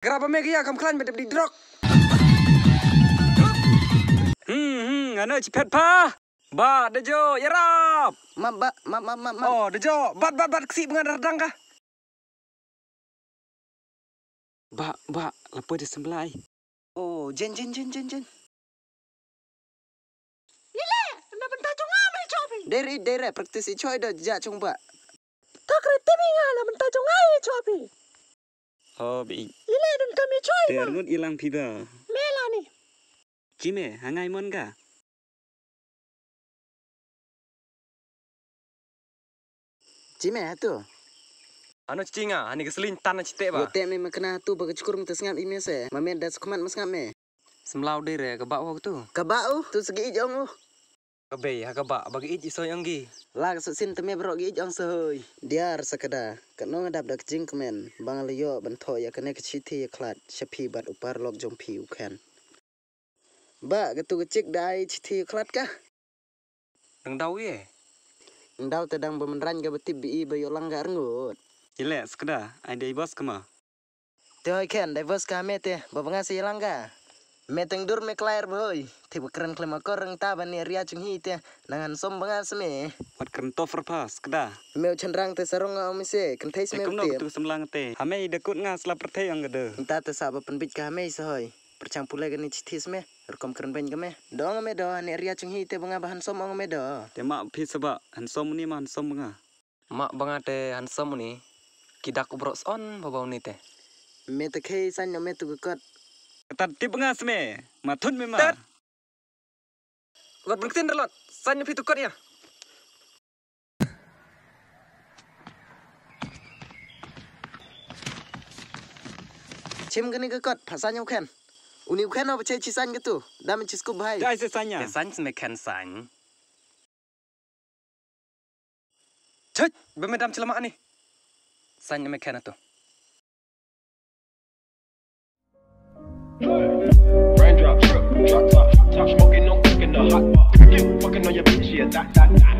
Kenapa Megi kamu klan beda beli drog? Ano cepet pa? Ba, dejo, yarap. Ma. Oh, dejo, bat kesi pengadar radang kah? Ba, lepas di sebelah. Oh, jen. Ile, na bentar chung ngamai chopi. Dere, praktisi coy dah jak chung ba. Tak reti minga na bentar chung ngai chopi. Oh, bi. Ile dan kami choy ma. Terut ilang piba. Mela ni. Jime, hangai mon ka? Cime tu. Ano cinga, ani keselin tanah citek ba? Yote me makna tu bagai cukur mta sngam ime se. Mamen das kumat mas ngame. Semlau dire ke bak waktu tu. Kabau tu segi ijong. Kebe ha kebak bagi ij iso yang gi. Lag suksin teme bro gi ijong sehoy. Diar sakada. Kanong adap dak jing kemen. Bang liyo banto ya kene keciti ya klat. Shapi bat upar lok jong pi ukan. Ba getu kecik dai citi klat kah? Deng dau ye. Ndau tedang bemenran ga betib bi bayo langgar ngut. Ile sekeda, ada bos kema. Teh ken divers kami teh babanga si langga. Meteng dur me klair boy. Tiba keren klema koreng taban ni ria chung hi teh nangan som banga sme. Wat keren tofer pas, sekeda. Meu cendrang teh sarong omise kentai sme Ekum no teh. tu semlang te. Hame dekut nga selap pertei yang gede. Entah teh saba penbit ka hame sahoy. Percang pula gani citis me. Rekom keren ben game. Dong me do ni ria chung hi teh banga bahan som ong me do. Te mak pi sebab hansom ni man som nga. Mak banga te hansom ni. Kidak ubros on babau ni teh. Me teh kei san me tu gekot. Ketat tip nga sme. Matun me ma. Lot berketin lot. Sanyo pi tukot ya. Cim gani gekot pasanya uken. Uni uken apa cai cisan gitu. Dam cisku bahai. Jai sesanya. San sme ken san. Cek, bemedam celamak ni. San me ken tu. Raindrop, drop top, top smoking, no cooking the hot pot. You fucking on your bitch, yeah, that.